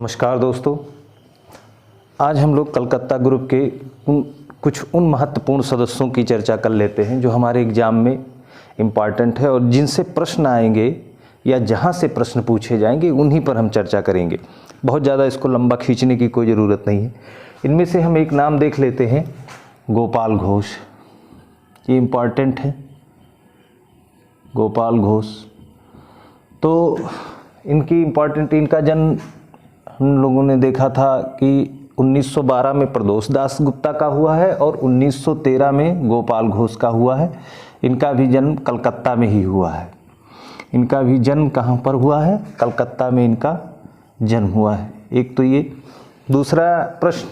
नमस्कार दोस्तों, आज हम लोग कलकत्ता ग्रुप के कुछ महत्वपूर्ण सदस्यों की चर्चा कर लेते हैं जो हमारे एग्ज़ाम में इम्पॉर्टेंट है और जिनसे प्रश्न आएंगे या जहां से प्रश्न पूछे जाएंगे उन्हीं पर हम चर्चा करेंगे। बहुत ज़्यादा इसको लंबा खींचने की कोई ज़रूरत नहीं है। इनमें से हम एक नाम देख लेते हैं, गोपाल घोष। ये इम्पॉर्टेंट है, गोपाल घोष। तो इनका जन्म हम लोगों ने देखा था कि 1912 में प्रदोष दास गुप्ता का हुआ है और 1913 में गोपाल घोष का हुआ है। इनका भी जन्म कलकत्ता में ही हुआ है। इनका भी जन्म कहाँ पर हुआ है? कलकत्ता में इनका जन्म हुआ है। एक तो ये। दूसरा प्रश्न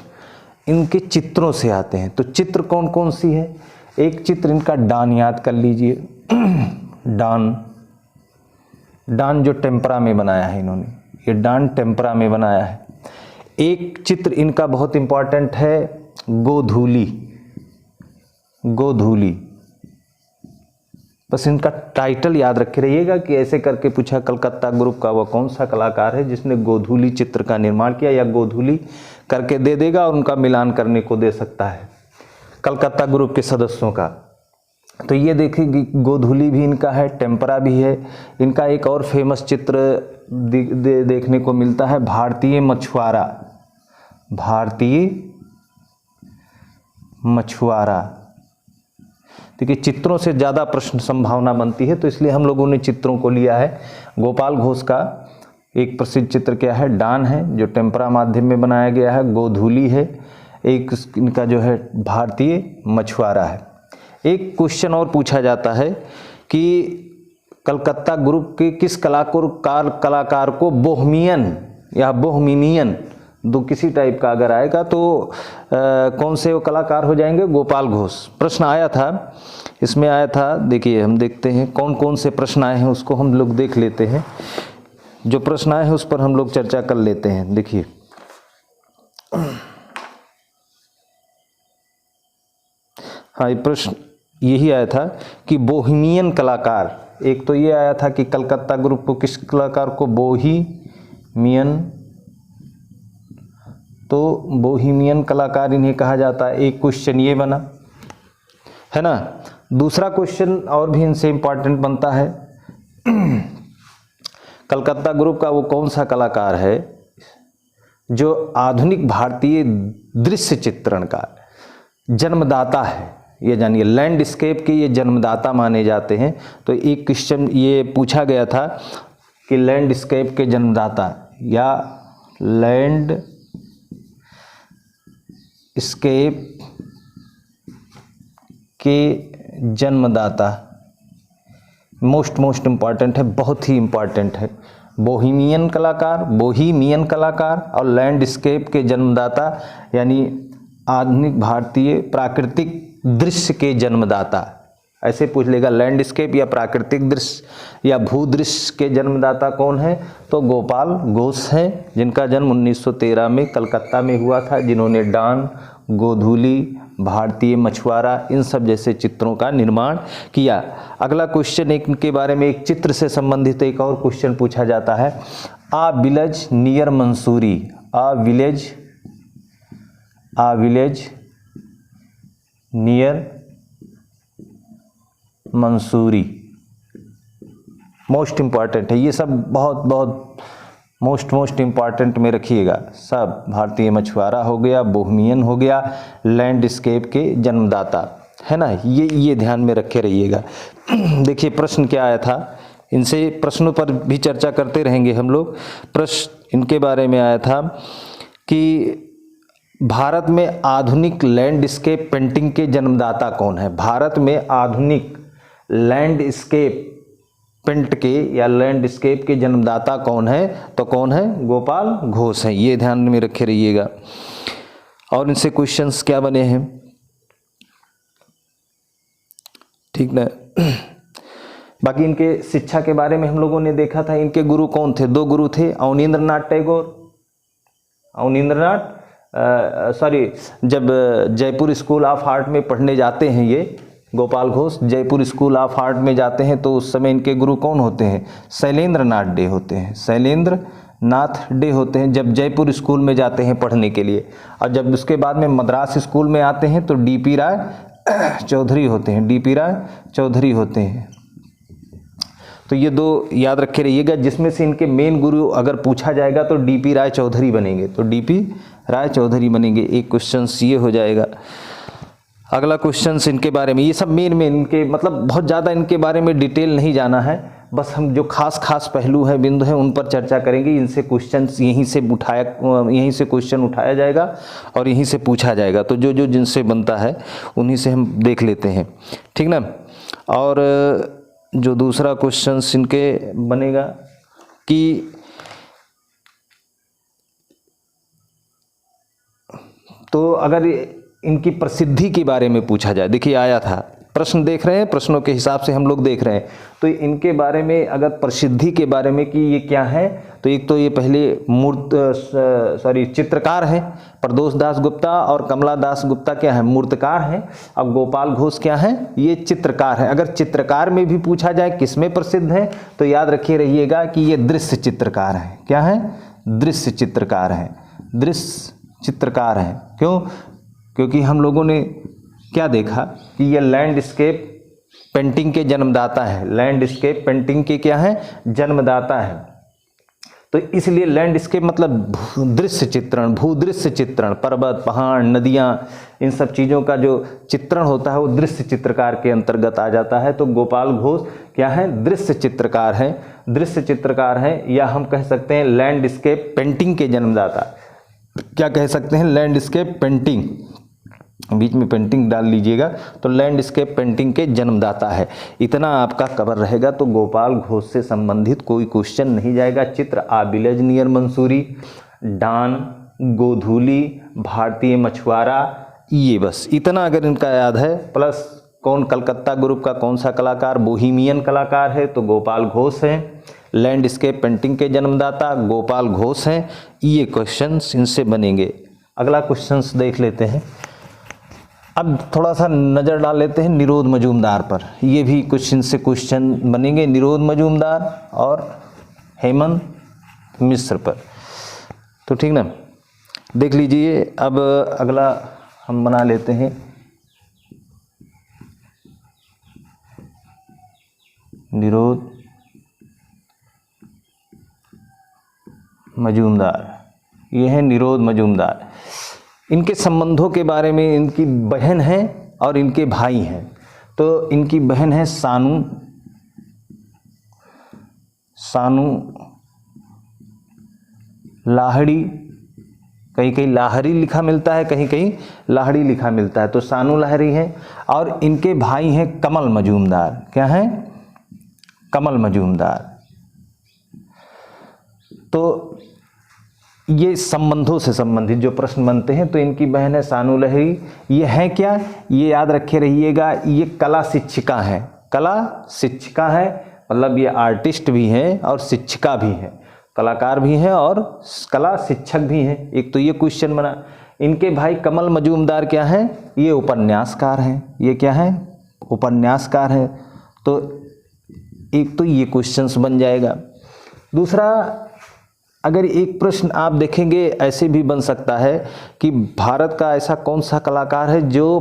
इनके चित्रों से आते हैं, तो चित्र कौन कौन सी है? एक चित्र इनका डान याद कर लीजिए। डान जो टेम्परा में बनाया है इन्होंने, ये डान टेम्परा में बनाया है। एक चित्र इनका बहुत इंपॉर्टेंट है, गोधूली। बस इनका टाइटल याद रखे रहिएगा कि ऐसे करके पूछा कलकत्ता ग्रुप का वह कौन सा कलाकार है जिसने गोधूली चित्र का निर्माण किया, या गोधूली करके दे देगा और उनका मिलान करने को दे सकता है कलकत्ता ग्रुप के सदस्यों का। तो ये देखिए, गोधूली भी इनका है, टेम्परा भी है। इनका एक और फेमस चित्र देखने को मिलता है, भारतीय मछुआरा। देखिए, चित्रों से ज़्यादा प्रश्न संभावना बनती है, तो इसलिए हम लोगों ने चित्रों को लिया है। गोपाल घोष का एक प्रसिद्ध चित्र क्या है? डान है, जो टेम्परा माध्यम में बनाया गया है। गोधूली है, एक इनका जो है भारतीय मछुआरा है। एक क्वेश्चन और पूछा जाता है कि कलकत्ता ग्रुप के किस कलाकार को बोहमियन या बोहमिनियन दो किसी टाइप का अगर आएगा तो कौन से वो कलाकार हो जाएंगे? गोपाल घोष। प्रश्न आया था, इसमें आया था। देखिए, हम देखते हैं कौन कौन से प्रश्न आए हैं, उसको हम लोग देख लेते हैं। जो प्रश्न आए हैं उस पर हम लोग चर्चा कर लेते हैं। देखिए, हाँ, ये प्रश्न यही आया था कि बोहेमियन कलाकार। एक तो ये आया था कि कलकत्ता ग्रुप को किस कलाकार को बोहेमियन, तो बोहेमियन कलाकार इन्हें कहा जाता है। एक क्वेश्चन ये बना है ना। दूसरा क्वेश्चन और भी इनसे इंपॉर्टेंट बनता है, कलकत्ता ग्रुप का वो कौन सा कलाकार है जो आधुनिक भारतीय दृश्य चित्रण का जन्मदाता है? ये जानिए, लैंडस्केप के ये जन्मदाता माने जाते हैं। तो एक क्वेश्चन ये पूछा गया था कि लैंडस्केप के जन्मदाता या लैंडस्केप के जन्मदाता, मोस्ट इम्पॉर्टेंट है, बहुत ही इम्पॉर्टेंट है। बोहेमियन कलाकार और लैंडस्केप के जन्मदाता, यानी आधुनिक भारतीय प्राकृतिक दृश्य के जन्मदाता। ऐसे पूछ लेगा, लैंडस्केप या प्राकृतिक दृश्य या भूदृश्य के जन्मदाता कौन है? तो गोपाल घोष हैं, जिनका जन्म 1913 में कलकत्ता में हुआ था, जिन्होंने डान, गोधूली, भारतीय मछुआरा, इन सब जैसे चित्रों का निर्माण किया। अगला क्वेश्चन इनके बारे में, एक चित्र से संबंधित एक और क्वेश्चन पूछा जाता है, a village near Mussoorie. A village near Mussoorie. Most important है ये सब, बहुत मोस्ट इम्पॉर्टेंट में रखिएगा सब। भारतीय मछुआरा हो गया, बोहेमियन हो गया, लैंडस्केप के जन्मदाता, है ना। ये ध्यान में रखे रहिएगा। देखिए, प्रश्न क्या आया था, इनसे प्रश्नों पर भी चर्चा करते रहेंगे हम लोग। प्रश्न इनके बारे में आया था कि भारत में आधुनिक लैंडस्केप पेंटिंग के जन्मदाता कौन है? भारत में आधुनिक लैंडस्केप पेंट के या लैंडस्केप के जन्मदाता कौन है? तो कौन है? गोपाल घोष हैं। ये ध्यान में रखे रहिएगा। और इनसे क्वेश्चंस क्या बने हैं, ठीक ना। बाकी इनके शिक्षा के बारे में हम लोगों ने देखा था। इनके गुरु कौन थे? दो गुरु थे, जब जयपुर स्कूल ऑफ आर्ट में पढ़ने जाते हैं ये Gopal Ghosh, Jaipur school of art में जाते हैं, तो उस समय इनके गुरु कौन होते हैं? शैलेंद्र नाथ डे होते हैं। शैलेंद्र नाथ डे होते हैं जब जयपुर स्कूल में जाते हैं पढ़ने के लिए, और जब उसके बाद में मद्रास स्कूल में आते हैं तो डीपी राय चौधरी होते हैं, डीपी राय चौधरी होते हैं। तो ये दो याद रखे रहिएगा, जिसमें से इनके मेन गुरु अगर पूछा जाएगा तो डीपी राय चौधरी बनेंगे, तो डीपी राय चौधरी बनेंगे। एक क्वेश्चन ये हो जाएगा। अगला क्वेश्चन इनके बारे में, ये सब मेन इनके मतलब बहुत ज़्यादा इनके बारे में डिटेल नहीं जाना है, बस हम जो खास पहलू है, बिंदु है, उन पर चर्चा करेंगे। इनसे क्वेश्चन यहीं से क्वेश्चन उठाया जाएगा और यहीं से पूछा जाएगा। तो जो जिनसे बनता है उन्हीं से हम देख लेते हैं, ठीक ना। और जो दूसरा क्वेश्चन इनके बनेगा कि तो अगर इनकी प्रसिद्धि के बारे में पूछा जाए, देखिए आया था प्रश्न, देख रहे हैं, प्रश्नों के हिसाब से हम लोग देख रहे हैं। तो इनके बारे में अगर प्रसिद्धि के बारे में कि ये क्या है, तो एक तो ये पहले चित्रकार हैं, प्रदोष दास गुप्ता, और कमला दास गुप्ता क्या है, मूर्तिकार हैं। अब गोपाल घोष क्या है, ये चित्रकार है। अगर चित्रकार में भी पूछा जाए किसमें प्रसिद्ध है, तो याद रखिए रहिएगा कि ये दृश्य चित्रकार है। क्या है, दृश्य चित्रकार है, दृश्य चित्रकार है। क्यों, क्योंकि हम लोगों ने क्या देखा कि ये लैंडस्केप पेंटिंग के जन्मदाता है, लैंडस्केप पेंटिंग के क्या है, जन्मदाता है। तो इसलिए लैंडस्केप मतलब दृश्य चित्रण, भूदृश्य चित्रण, पर्वत, पहाड़, नदियाँ, इन सब चीज़ों का जो चित्रण होता है वो दृश्य चित्रकार के अंतर्गत आ जाता है। तो गोपाल घोष क्या है, दृश्य चित्रकार है, दृश्य चित्रकार है, या हम कह सकते हैं लैंडस्केप पेंटिंग के जन्मदाता। क्या कह सकते हैं, लैंडस्केप पेंटिंग, बीच में पेंटिंग डाल लीजिएगा, तो लैंडस्केप पेंटिंग के जन्मदाता है। इतना आपका कवर रहेगा तो गोपाल घोष से संबंधित कोई क्वेश्चन नहीं जाएगा। चित्र आबिलज नियर मंसूरी, डान, गोधूली, भारतीय मछुआरा, ये बस इतना अगर इनका याद है, प्लस कौन कलकत्ता ग्रुप का कौन सा कलाकार बोहेमियन कलाकार है, तो गोपाल घोष हैं। लैंडस्केप पेंटिंग के जन्मदाता गोपाल घोष हैं। ये क्वेश्चंस इनसे बनेंगे। अगला क्वेश्चंस देख लेते हैं। अब थोड़ा सा नज़र डाल लेते हैं निरोध मजूमदार पर, ये भी कुछ इनसे क्वेश्चन बनेंगे, निरोध मजूमदार और हेमंत मिश्र पर। तो ठीक ना, देख लीजिए। अब अगला हम बना लेते हैं निरोध मजूमदार, ये है निरोध मजूमदार। इनके संबंधों के बारे में, इनकी बहन है और इनके भाई हैं। तो इनकी बहन है सानू लाहड़ी, कहीं कहीं लाहरी लिखा मिलता है, कहीं कहीं लाहड़ी लिखा मिलता है, तो सानू लाहरी है। और इनके भाई हैं कमल मजूमदार। क्या है, कमल मजूमदार। तो ये संबंधों से संबंधित जो प्रश्न बनते हैं, तो इनकी बहन है सानू लहरी। ये है क्या, ये याद रखे रहिएगा, ये कला शिक्षिका है, कला शिक्षिका है, मतलब ये आर्टिस्ट भी हैं और शिक्षिका भी हैं, कलाकार भी हैं और कला शिक्षक भी हैं। एक तो ये क्वेश्चन बना। इनके भाई कमल मजूमदार क्या है, ये उपन्यासकार हैं। ये क्या है, उपन्यासकार है। तो एक तो ये क्वेश्चंस बन जाएगा। दूसरा, अगर एक प्रश्न आप देखेंगे ऐसे भी बन सकता है कि भारत का ऐसा कौन सा कलाकार है जो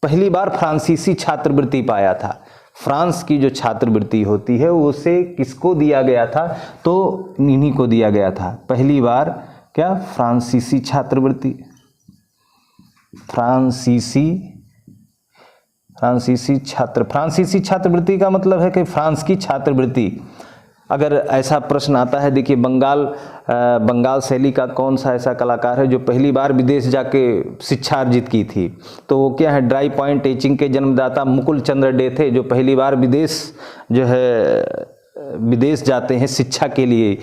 पहली बार फ्रांसीसी छात्रवृत्ति पाया था। फ्रांस की जो छात्रवृत्ति होती है उसे किसको दिया गया था, तो इन्हीं को दिया गया था पहली बार। क्या, फ्रांसीसी छात्रवृत्ति, फ्रांसीसी छात्रवृत्ति का मतलब है कि फ्रांस की छात्रवृत्ति। अगर ऐसा प्रश्न आता है, देखिए बंगाल शैली का कौन सा ऐसा कलाकार है जो पहली बार विदेश जाके शिक्षा अर्जित की थी, तो वो क्या है, ड्राई पॉइंट टीचिंग के जन्मदाता मुकुल चंद्र डे थे, जो पहली बार विदेश जाते हैं शिक्षा के लिए,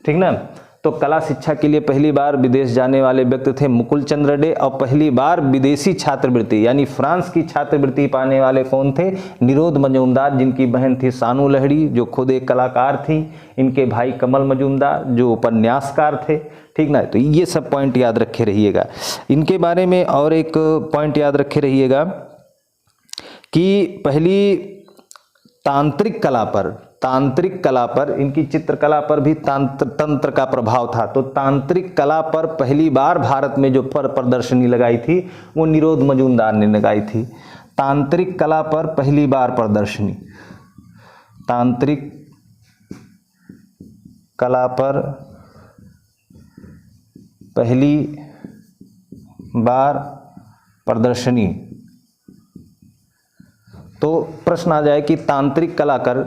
ठीक ना। तो कला शिक्षा के लिए पहली बार विदेश जाने वाले व्यक्ति थे मुकुल चंद्र डे, और पहली बार विदेशी छात्रवृत्ति यानी फ्रांस की छात्रवृत्ति पाने वाले कौन थे, निरोध मजूमदार, जिनकी बहन थी सानू लहड़ी जो खुद एक कलाकार थी, इनके भाई कमल मजूमदार जो उपन्यासकार थे, ठीक ना। तो ये सब पॉइंट याद रखे रहिएगा। इनके बारे में और एक पॉइंट याद रखे रहिएगा कि पहली तांत्रिक कला पर तांत्रिक कला पर, इनकी चित्रकला पर भी तंत्र का प्रभाव था। तो तांत्रिक कला पर पहली बार भारत में जो प्रदर्शनी लगाई थी वो निरोध मजूमदार ने लगाई थी। तांत्रिक कला पर पहली बार प्रदर्शनी, तांत्रिक कला पर पहली बार प्रदर्शनी। तो प्रश्न आ जाए कि तांत्रिक कलाकार,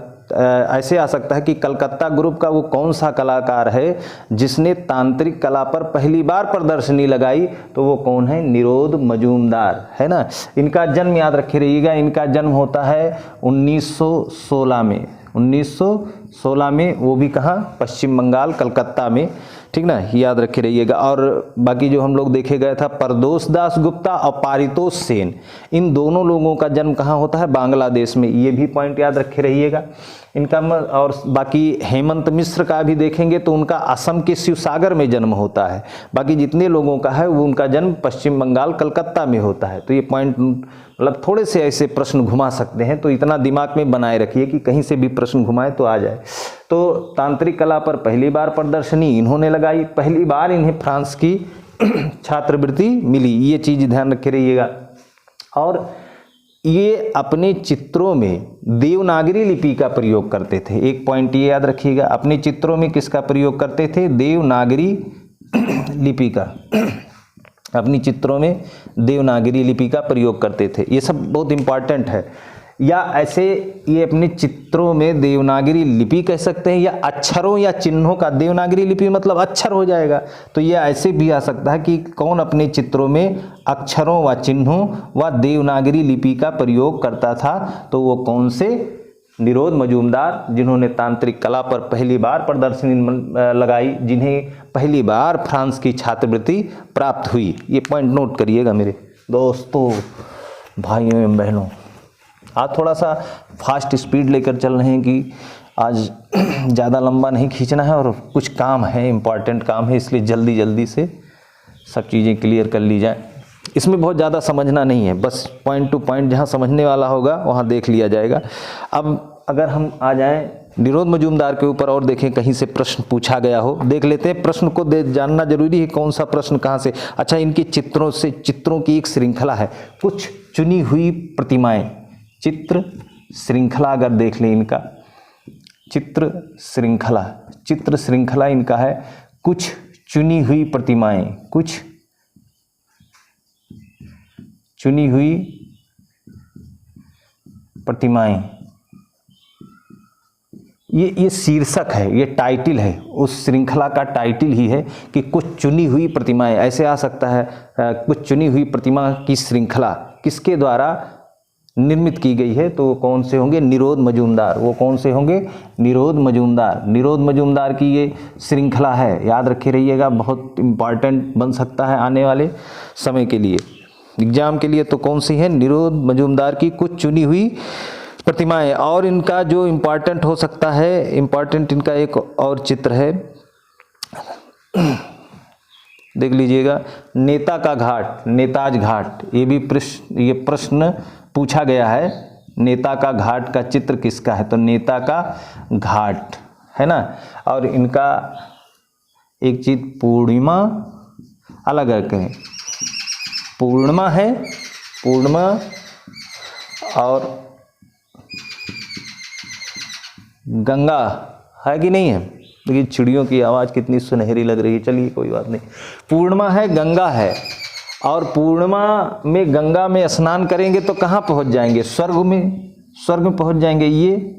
ऐसे आ सकता है कि कलकत्ता ग्रुप का वो कौन सा कलाकार है जिसने तांत्रिक कला पर पहली बार प्रदर्शनी लगाई, तो वो कौन है? निरोध मजूमदार, है ना। इनका जन्म याद रखे रहिएगा, इनका जन्म होता है 1916 में, 1916 में, वो भी कहाँ? पश्चिम बंगाल, कलकत्ता में, ठीक ना, याद रखे रहिएगा। और बाकी जो हम लोग देखे गए था, प्रदोष दास गुप्ता और पारितोष सेन, इन दोनों लोगों का जन्म कहाँ होता है? बांग्लादेश में, ये भी पॉइंट याद रखे रहिएगा इनका। और बाकी हेमंत मिश्र का भी देखेंगे तो उनका असम के शिवसागर में जन्म होता है। बाकी जितने लोगों का है वो उनका जन्म पश्चिम बंगाल, कलकत्ता में होता है। तो ये पॉइंट मतलब थोड़े से ऐसे प्रश्न घुमा सकते हैं, तो इतना दिमाग में बनाए रखिए कि कहीं से भी प्रश्न घुमाए तो आ जाए। तो तांत्रिक कला पर पहली बार प्रदर्शनी इन्होंने लगाई, पहली बार इन्हें फ्रांस की छात्रवृत्ति मिली, ये चीज़ ध्यान रखे रहिएगा। और ये अपने चित्रों में देवनागरी लिपि का प्रयोग करते थे। एक पॉइंट ये याद रखिएगा, अपने चित्रों में किसका प्रयोग करते थे? देवनागरी लिपि का। अपनी चित्रों में देवनागरी लिपि का प्रयोग करते थे। ये सब बहुत इंपॉर्टेंट है। या ऐसे ये अपने चित्रों में देवनागरी लिपि कह सकते हैं, या अक्षरों या चिन्हों का, देवनागरी लिपि मतलब अक्षर हो जाएगा। तो ये ऐसे भी आ सकता है कि कौन अपने चित्रों में अक्षरों व चिन्हों व देवनागरी लिपि का प्रयोग करता था, तो वो कौन से? निरोध मजूमदार, जिन्होंने तांत्रिक कला पर पहली बार प्रदर्शनी लगाई, जिन्हें पहली बार फ्रांस की छात्रवृत्ति प्राप्त हुई। ये पॉइंट नोट करिएगा मेरे दोस्तों, भाइयों एवं बहनों। आज थोड़ा सा फास्ट स्पीड लेकर चल रहे हैं कि आज ज़्यादा लंबा नहीं खींचना है और कुछ काम है, इम्पॉर्टेंट काम है, इसलिए जल्दी जल्दी से सब चीज़ें क्लियर कर ली जाए। इसमें बहुत ज़्यादा समझना नहीं है, बस पॉइंट टू पॉइंट जहाँ समझने वाला होगा वहाँ देख लिया जाएगा। अब अगर हम आ जाएं निरोध मजूमदार के ऊपर और देखें कहीं से प्रश्न पूछा गया हो, देख लेते हैं। प्रश्न को जानना जरूरी है, कौन सा प्रश्न कहाँ से। अच्छा, इनके चित्रों से, चित्रों की एक श्रृंखला है, कुछ चुनी हुई प्रतिमाएं, चित्र श्रृंखला अगर देख लें इनका, चित्र श्रृंखला इनका है, कुछ चुनी हुई प्रतिमाएं, कुछ चुनी हुई प्रतिमाएं, ये शीर्षक है, ये टाइटल है, उस श्रृंखला का टाइटल ही है कि कुछ चुनी हुई प्रतिमाएं। ऐसे आ सकता है कुछ चुनी हुई प्रतिमा की श्रृंखला किसके द्वारा निर्मित की गई है, तो वो कौन से होंगे? निरोध मजूमदार। वो कौन से होंगे? निरोध मजूमदार। निरोध मजूमदार की ये श्रृंखला है, याद रखे रहिएगा, बहुत इंपॉर्टेंट बन सकता है आने वाले समय के लिए, एग्जाम के लिए। तो कौन सी है? निरोध मजूमदार की कुछ चुनी हुई प्रतिमाएं। और इनका जो इम्पॉर्टेंट हो सकता है, इम्पॉर्टेंट इनका एक और चित्र है, देख लीजिएगा, नेता का घाट, नेताज घाट। ये प्रश्न पूछा गया है, नेता का घाट का चित्र किसका है? तो नेता का घाट, है ना। और इनका एक चीज पूर्णिमा, अलग अलग कहें, पूर्णिमा है, पूर्णिमा और गंगा है कि नहीं है? देखिए चिड़ियों की आवाज़ कितनी सुनहरी लग रही है। चलिए कोई बात नहीं, पूर्णिमा है, गंगा है। और पूर्णिमा में, गंगा में स्नान करेंगे तो कहाँ पहुँच जाएंगे? स्वर्ग में, स्वर्ग में पहुँच जाएंगे ये।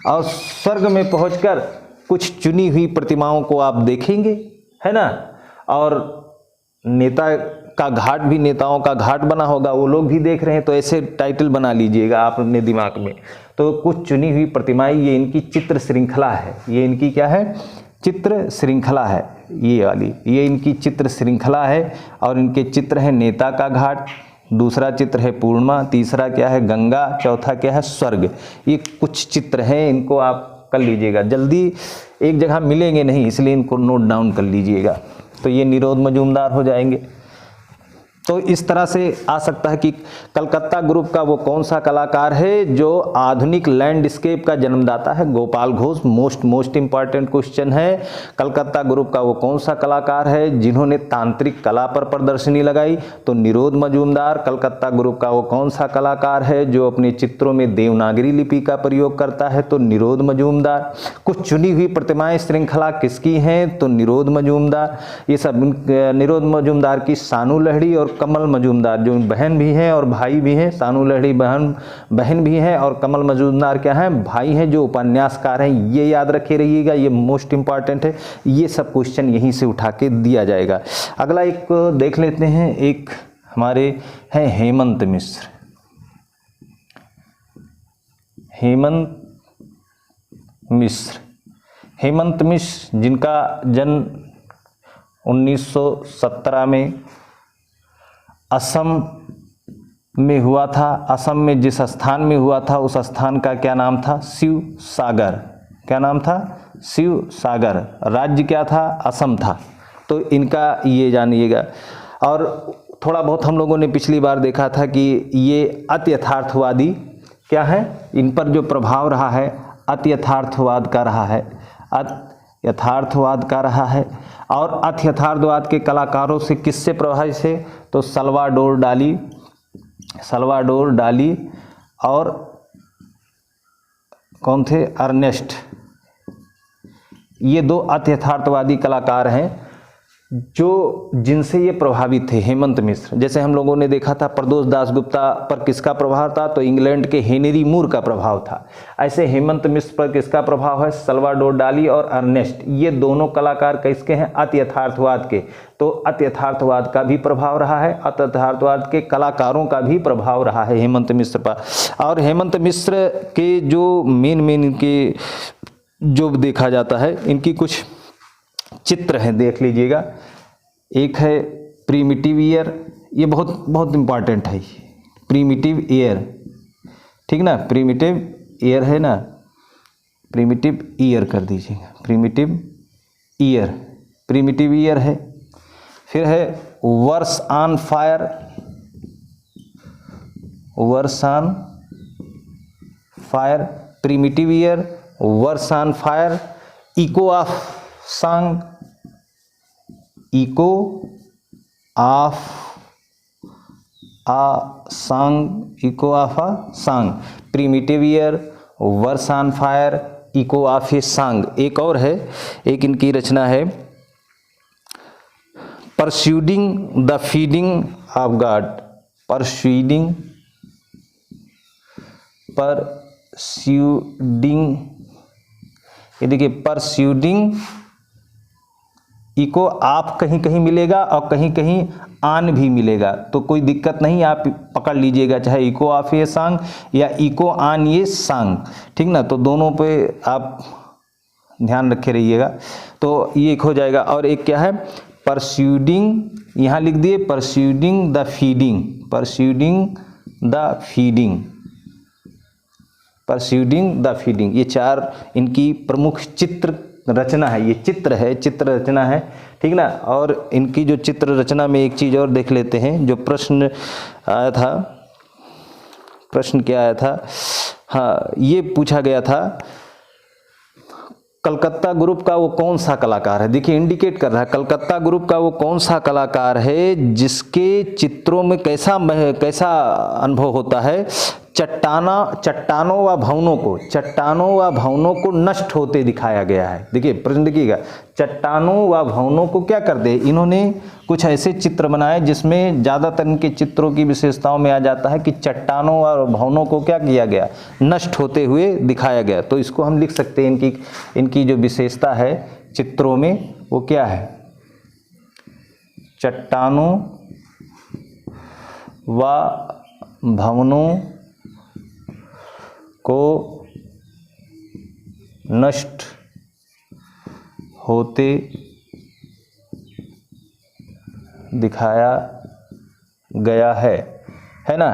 और स्वर्ग में पहुँचकर कुछ चुनी हुई प्रतिमाओं को आप देखेंगे, है ना। और नेता का घाट भी, नेताओं का घाट बना होगा, वो लोग भी देख रहे हैं। तो ऐसे टाइटल बना लीजिएगा आप अपने दिमाग में। तो कुछ चुनी हुई प्रतिमाएं, ये इनकी चित्र श्रृंखला है। ये इनकी क्या है? चित्र श्रृंखला है, ये वाली, ये इनकी चित्र श्रृंखला है। और इनके चित्र है नेता का घाट, दूसरा चित्र है पूर्णिमा, तीसरा क्या है? गंगा, चौथा क्या है? स्वर्ग। ये कुछ चित्र हैं, इनको आप कर लीजिएगा, जल्दी एक जगह मिलेंगे नहीं, इसलिए इनको नोट डाउन कर लीजिएगा। तो ये निरोध मजूमदार हो जाएंगे। तो इस तरह से आ सकता है कि कलकत्ता ग्रुप का वो कौन सा कलाकार है जो आधुनिक लैंडस्केप का जन्मदाता है? Gopal Ghosh. Most important question है। कलकत्ता ग्रुप का वो कौन सा कलाकार है जिन्होंने तांत्रिक कला पर प्रदर्शनी लगाई? तो निरोध मजूमदार। कलकत्ता ग्रुप का वो कौन सा कलाकार है जो अपने चित्रों में देवनागरी लिपि का प्रयोग करता है? तो निरोध मजूमदार। कुछ चुनी हुई प्रतिमाएं श्रृंखला किसकी हैं? तो निरोध मजूमदार। ये सब निरोध मजूमदार की सानू लहड़ी और कमल मजूमदार, जो बहन भी हैं और भाई भी हैं। सानू लहड़ी बहन भी हैं और कमल मजूमदार क्या हैं? भाई हैं, जो उपन्यासकार हैं। ये याद रखे रहिएगा, ये मोस्ट इंपॉर्टेंट है। ये सब क्वेश्चन यहीं से उठा के दिया जाएगा। अगला एक देख लेते हैं, एक हमारे हैं हेमंत मिश्र। हेमंत मिश्र जिनका जन्म 1917 में असम में हुआ था। असम में जिस स्थान में हुआ था उस स्थान का क्या नाम था? शिव सागर। क्या नाम था? शिव सागर। राज्य क्या था? असम था। तो इनका ये जानिएगा। और थोड़ा बहुत हम लोगों ने पिछली बार देखा था कि ये अति यथार्थवादी क्या है, इन पर जो प्रभाव रहा है अति यथार्थवाद का रहा है। यथार्थवाद का रहा है। और अति यथार्थवाद के कलाकारों से किससे प्रभावित है? तो सल्वाडोर डाली और कौन थे? अर्नेस्ट। ये दो अति यथार्थवादी कलाकार हैं जो जिनसे ये प्रभावित थे। हेमंत मिश्र, जैसे हम लोगों ने देखा था प्रदोष दासगुप्ता पर किसका प्रभाव था? तो इंग्लैंड के हेनरी मूर का प्रभाव था। ऐसे हेमंत मिश्र पर किसका प्रभाव है? सल्वाडोर डाली और अर्नेस्ट। ये दोनों कलाकार किसके हैं? अति यथार्थवाद के। तो अति यथार्थवाद का भी प्रभाव रहा है, अति यथार्थवाद के कलाकारों का भी प्रभाव रहा है हेमंत मिश्र पर। और हेमंत मिश्र के जो मेन इनके जो देखा जाता है, इनकी कुछ चित्र हैं, देख लीजिएगा। एक है प्रीमिटिव ईयर, ये बहुत इंपॉर्टेंट है। प्रीमिटिव ईयर, ठीक ना? प्रीमिटिव ईयर है ना, प्रीमिटिव ईयर कर दीजिएगा। प्रीमिटिव ईयर है। फिर है verse on fire, primitive ear, verse on fire, echo of song, echo of a song, primitive ear, verse on fire, echo of a song. एक और है, एक इनकी रचना है persuading the feeding of God. ये देखिए, परस्यूडिंग, इको आप कहीं कहीं मिलेगा और कहीं कहीं आन भी मिलेगा, तो कोई दिक्कत नहीं, आप पकड़ लीजिएगा, चाहे इको ऑफ ये सॉन्ग या इको ऑन ये सॉन्ग, ठीक ना? तो दोनों पे आप ध्यान रखे रहिएगा। तो ये एक हो जाएगा। और एक क्या है? परस्यूडिंग, यहाँ लिख दिए परस्यूडिंग द फीडिंग। ये चार इनकी प्रमुख चित्र रचना है। ये चित्र रचना है, ठीक ना? और इनकी जो चित्र रचना में एक चीज़ और देख लेते हैं। जो प्रश्न आया था, प्रश्न क्या आया था? हाँ, ये पूछा गया था कलकत्ता ग्रुप का वो कौन सा कलाकार है? देखिए, इंडिकेट कर रहा है कलकत्ता ग्रुप का वो कौन सा कलाकार है जिसके चित्रों में कैसा अनुभव होता है? चट्टानों व भवनों को नष्ट होते दिखाया गया है। देखिए प्रश्न देखिएगा, चट्टानों व भवनों को क्या कर दे? इन्होंने कुछ ऐसे चित्र बनाए जिसमें ज़्यादातर इनके चित्रों की विशेषताओं में आ जाता है कि चट्टानों व भवनों को क्या किया गया? नष्ट होते हुए दिखाया गया। तो इसको हम लिख सकते हैं, इनकी जो विशेषता है चित्रों में वो क्या है? चट्टानों व भवनों को नष्ट होते दिखाया गया है ना?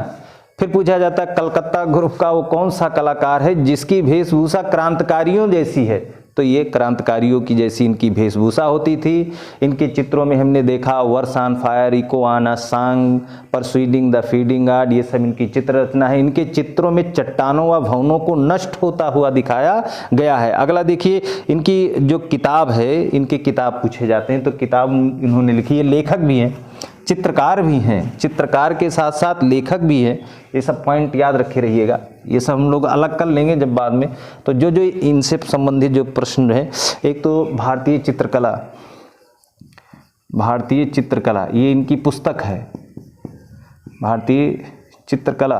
फिर पूछा जाता है कलकत्ता ग्रुप का वो कौन सा कलाकार है जिसकी वेशभूषा क्रांतिकारियों जैसी है? तो ये क्रांतिकारियों की जैसी इनकी वेशभूषा होती थी। इनके चित्रों में हमने देखा verse on fire, echo on a song, persuading the feeding guard, ये सब इनकी चित्र रचना है। इनके चित्रों में चट्टानों व भवनों को नष्ट होता हुआ दिखाया गया है। अगला देखिए, इनकी जो किताब है, इनके किताब पूछे जाते हैं तो किताब इन्होंने लिखी है, लेखक भी हैं, चित्रकार भी हैं, चित्रकार के साथ साथ लेखक भी हैं। ये सब पॉइंट याद रखे रहिएगा, ये सब हम लोग अलग कर लेंगे जब बाद में। तो जो जो इनसे संबंधित जो प्रश्न है, एक तो भारतीय चित्रकला, भारतीय चित्रकला ये इनकी पुस्तक है, भारतीय चित्रकला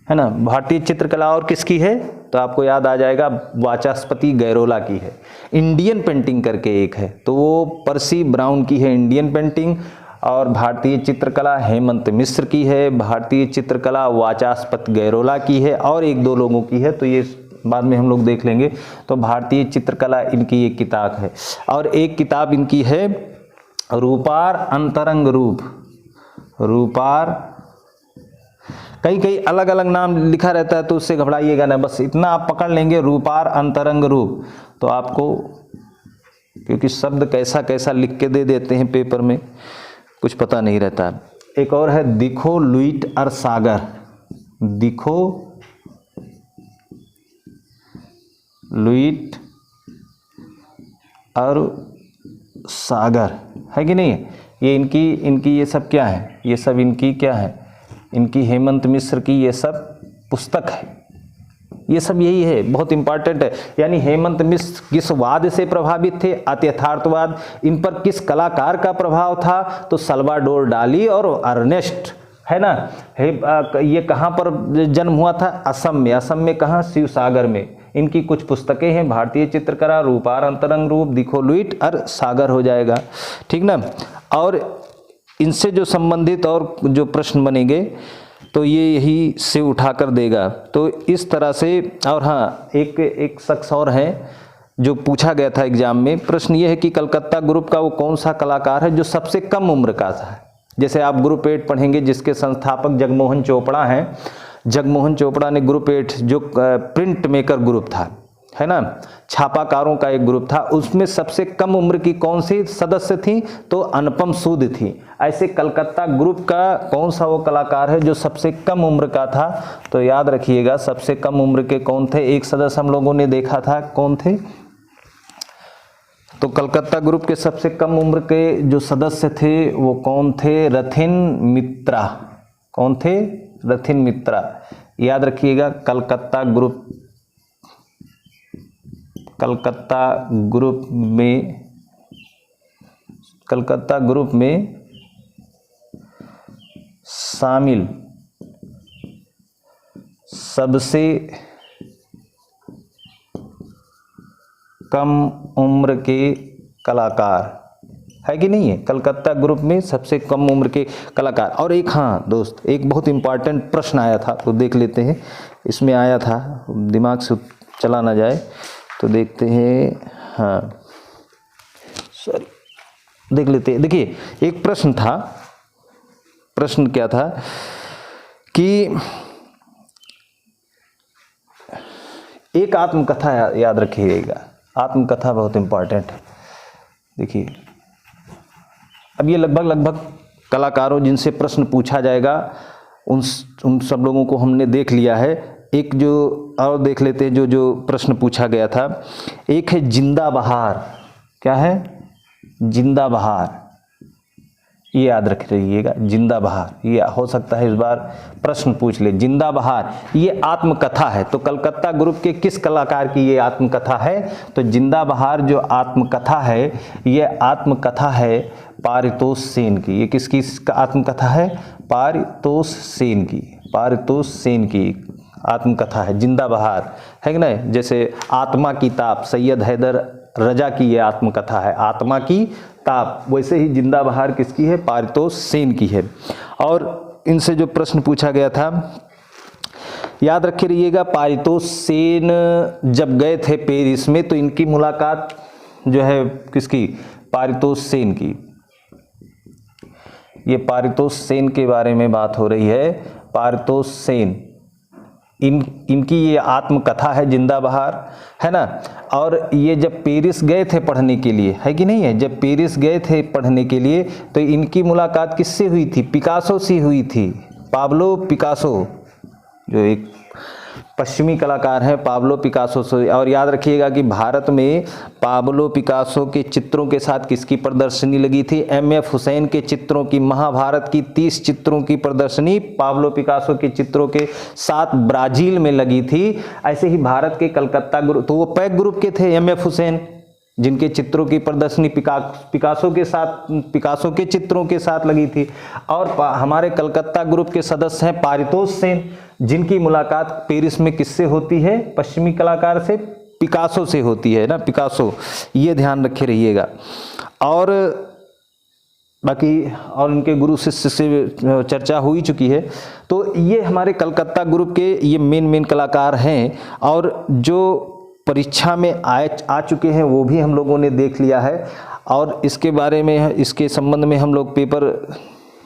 है ना। भारतीय चित्रकला और किसकी है तो आपको याद आ जाएगा, वाचस्पति गैरोला की है। इंडियन पेंटिंग करके एक है तो वो पर्सी ब्राउन की है इंडियन पेंटिंग, और भारतीय चित्रकला हेमंत मिश्र की है, भारतीय चित्रकला वाचस्पति गैरोला की है, और एक दो लोगों की है तो ये बाद में हम लोग देख लेंगे। तो भारतीय चित्रकला इनकी एक किताब है, और एक किताब इनकी है रूपार अंतरंग रूप। रूपार, कई कई अलग अलग नाम लिखा रहता है तो उससे घबराइएगा ना, बस इतना आप पकड़ लेंगे रूपार अंतरंग रूप। तो आपको, क्योंकि शब्द कैसा कैसा लिख के दे देते हैं पेपर में, कुछ पता नहीं रहता। एक और है दिखो लुईट और सागर, दिखो लुईट और सागर, है कि नहीं। ये इनकी ये सब क्या है, ये सब इनकी क्या है, इनकी हेमंत मिश्र की ये सब पुस्तक है। ये सब यही है, बहुत इंपॉर्टेंट है। यानी हेमंत मिश्र किस वाद से प्रभावित थे, अत्यथार्थवाद। इन पर किस कलाकार का प्रभाव था, तो सल्वाडोर डाली और अर्नेस्ट, है ना। ये कहाँ पर जन्म हुआ था, असम में। असम में कहाँ, शिवसागर में। इनकी कुछ पुस्तकें हैं, भारतीय चित्रकला, रूपार अंतरंग रूप, दिखो लुईट और सागर हो जाएगा, ठीक ना। और इनसे जो संबंधित और जो प्रश्न बनेंगे तो ये यही से उठाकर देगा। तो इस तरह से। और हाँ, एक शख्स और है जो पूछा गया था एग्जाम में, प्रश्न ये है कि कलकत्ता ग्रुप का वो कौन सा कलाकार है जो सबसे कम उम्र का था। जैसे आप ग्रुप 8 पढ़ेंगे जिसके संस्थापक जगमोहन चोपड़ा हैं। जगमोहन चोपड़ा ने ग्रुप 8 जो प्रिंट मेकर ग्रुप था, है ना, छापाकारों का एक ग्रुप था, उसमें सबसे कम उम्र की कौन सी सदस्य थी, तो अनुपम सूद थी। ऐसे कलकत्ता ग्रुप का कौन सा वो कलाकार है जो सबसे कम उम्र का था, तो याद रखिएगा सबसे कम उम्र के कौन थे। एक सदस्य हम लोगों ने देखा था, कौन थे, तो कलकत्ता ग्रुप के सबसे कम उम्र के जो सदस्य थे वो कौन थे, रथिन मित्रा। कौन थे, रथिन मित्रा। याद रखिएगा कलकत्ता ग्रुप, कलकत्ता ग्रुप में शामिल सबसे कम उम्र के कलाकार, है कि नहीं है, कलकत्ता ग्रुप में सबसे कम उम्र के कलाकार। और एक, हाँ दोस्त, एक बहुत इंपॉर्टेंट प्रश्न आया था तो देख लेते हैं, इसमें आया था, दिमाग से चला ना जाए तो देखते हैं। हाँ सॉरी, देख लेते हैं। देखिए एक प्रश्न था, प्रश्न क्या था कि एक आत्मकथा याद रखिएगा, आत्मकथा बहुत इंपॉर्टेंट है। देखिए अब ये लगभग कलाकारों जिनसे प्रश्न पूछा जाएगा उन सब लोगों को हमने देख लिया है। एक जो और देख लेते हैं जो प्रश्न पूछा गया था। एक है जिंदा बहार, क्या है, जिंदा बहार, ये याद रख रहिएगा, जिंदा बहार, ये हो सकता है इस बार प्रश्न पूछ ले। जिंदा बहार ये आत्मकथा है, तो कलकत्ता ग्रुप के किस कलाकार की ये आत्मकथा है, तो जिंदा बहार जो आत्मकथा है ये आत्मकथा है पारितोष सेन की। ये किसकी आत्मकथा है, पारितोष सेन की, पारितोष सेन की आत्मकथा है जिंदा बहार, है कि नहीं। जैसे आत्मा की ताप सैयद हैदर रजा की ये आत्मकथा है, आत्मा की ताप, वैसे ही जिंदा बहार किसकी है, पारितोष सेन की है। और इनसे जो प्रश्न पूछा गया था याद रखे रहिएगा, पारितोष सेन जब गए थे पेरिस में तो इनकी मुलाकात जो है किसकी, पारितोष सेन की। ये पारितोष सेन के बारे में बात हो रही है, पारितोष सेन, इनकी ये आत्मकथा है जिंदा बहार, है ना। और ये जब पेरिस गए थे पढ़ने के लिए, है कि नहीं है, जब पेरिस गए थे पढ़ने के लिए तो इनकी मुलाकात किससे हुई थी? पिकासो से हुई थी। पाब्लो पिकासो जो एक पश्चिमी कलाकार हैं, पाब्लो पिकासो से। और याद रखिएगा कि भारत में पाब्लो पिकासो के चित्रों के साथ किसकी प्रदर्शनी लगी थी? एम.एफ. हुसैन के चित्रों की, महाभारत की 30 चित्रों की प्रदर्शनी पाब्लो पिकासो के चित्रों के साथ ब्राजील में लगी थी। ऐसे ही भारत के कलकत्ता ग्रुप, तो वो पैक ग्रुप के थे एम.एफ. हुसैन, जिनके चित्रों की प्रदर्शनी पिकासो के चित्रों के साथ लगी थी। और हमारे कलकत्ता ग्रुप के सदस्य हैं पारितोष सेन, जिनकी मुलाकात पेरिस में किससे होती है? पश्चिमी कलाकार से, पिकासो से होती है ना, पिकासो, ये ध्यान रखे रहिएगा। और बाकी और उनके गुरु शिष्य से चर्चा हो ही चुकी है। तो ये हमारे कलकत्ता ग्रुप के ये मेन कलाकार हैं। और जो परीक्षा में आ चुके हैं वो भी हम लोगों ने देख लिया है। और इसके बारे में, इसके संबंध में हम लोग पेपर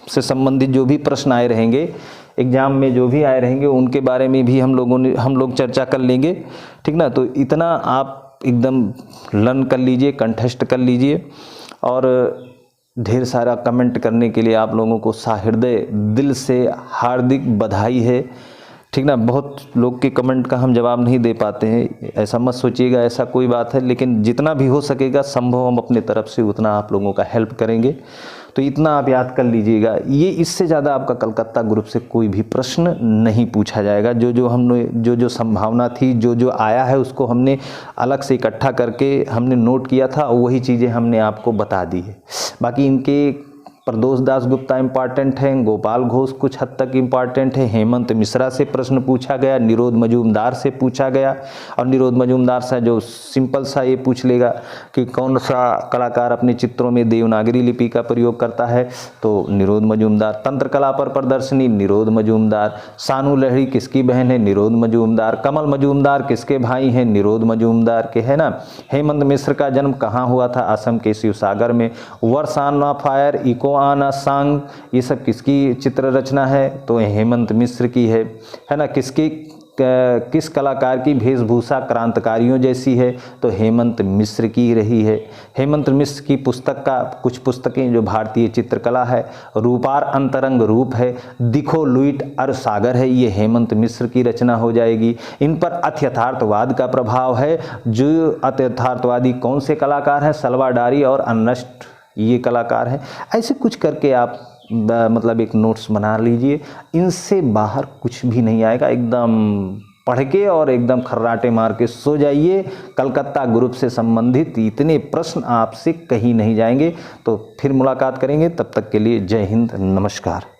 से संबंधित जो भी प्रश्न आए रहेंगे, एग्जाम में जो भी आए रहेंगे, उनके बारे में भी हम लोग चर्चा कर लेंगे, ठीक ना। तो इतना आप एकदम लर्न कर लीजिए, कंठस्थ कर लीजिए। और ढेर सारा कमेंट करने के लिए आप लोगों को सहृदय दिल से हार्दिक बधाई है, ठीक ना। बहुत लोग के कमेंट का हम जवाब नहीं दे पाते हैं, ऐसा मत सोचिएगा, ऐसा कोई बात है। लेकिन जितना भी हो सकेगा संभव हम अपने तरफ से उतना आप लोगों का हेल्प करेंगे। तो इतना आप याद कर लीजिएगा, ये इससे ज़्यादा आपका कलकत्ता ग्रुप से कोई भी प्रश्न नहीं पूछा जाएगा। जो संभावना थी, जो आया है, उसको हमने अलग से इकट्ठा करके हमने नोट किया था, वही चीज़ें हमने आपको बता दी है। बाकी इनके प्रदोष दास गुप्ता इम्पॉर्टेंट हैं, गोपाल घोष कुछ हद तक इम्पॉर्टेंट है, हेमंत मिश्रा से प्रश्न पूछा गया, निरोध मजूमदार से पूछा गया। और निरोध मजूमदार से जो सिंपल सा ये पूछ लेगा कि कौन सा कलाकार अपने चित्रों में देवनागरी लिपि का प्रयोग करता है, तो निरोध मजूमदार। तंत्र कला पर प्रदर्शनी, निरोध मजूमदार। सानू लहड़ी किसकी बहन है? निरोध मजूमदार। कमल मजूमदार किसके भाई हैं? निरोध मजूमदार के, है ना। हेमंत मिश्र का जन्म कहाँ हुआ था? असम के शिवसागर में। वर्षाना फायर, इको आना सांग, ये सब किसकी चित्र रचना है? तो हेमंत मिश्र की है ना। किस कलाकार की वेशभूषा क्रांतिकारियों जैसी है? तो हेमंत मिश्र की रही है। हेमंत मिश्र की पुस्तक का कुछ पुस्तकें जो भारतीय चित्रकला है, रूपार अंतरंग रूप है, दिखो लुइट अर सागर है, ये हेमंत मिश्र की रचना हो जाएगी। इन पर अत्यथार्थवाद का प्रभाव है। जो अत्यथार्थवादी कौन से कलाकार हैं? सलवाडारी और अर्नेस्ट, ये कलाकार हैं। ऐसे कुछ करके आप मतलब एक नोट्स बना लीजिए, इनसे बाहर कुछ भी नहीं आएगा। एकदम पढ़ के और एकदम खर्राटे मार के सो जाइए। कलकत्ता ग्रुप से संबंधित इतने प्रश्न आपसे कहीं नहीं जाएंगे। तो फिर मुलाकात करेंगे, तब तक के लिए जय हिंद, नमस्कार।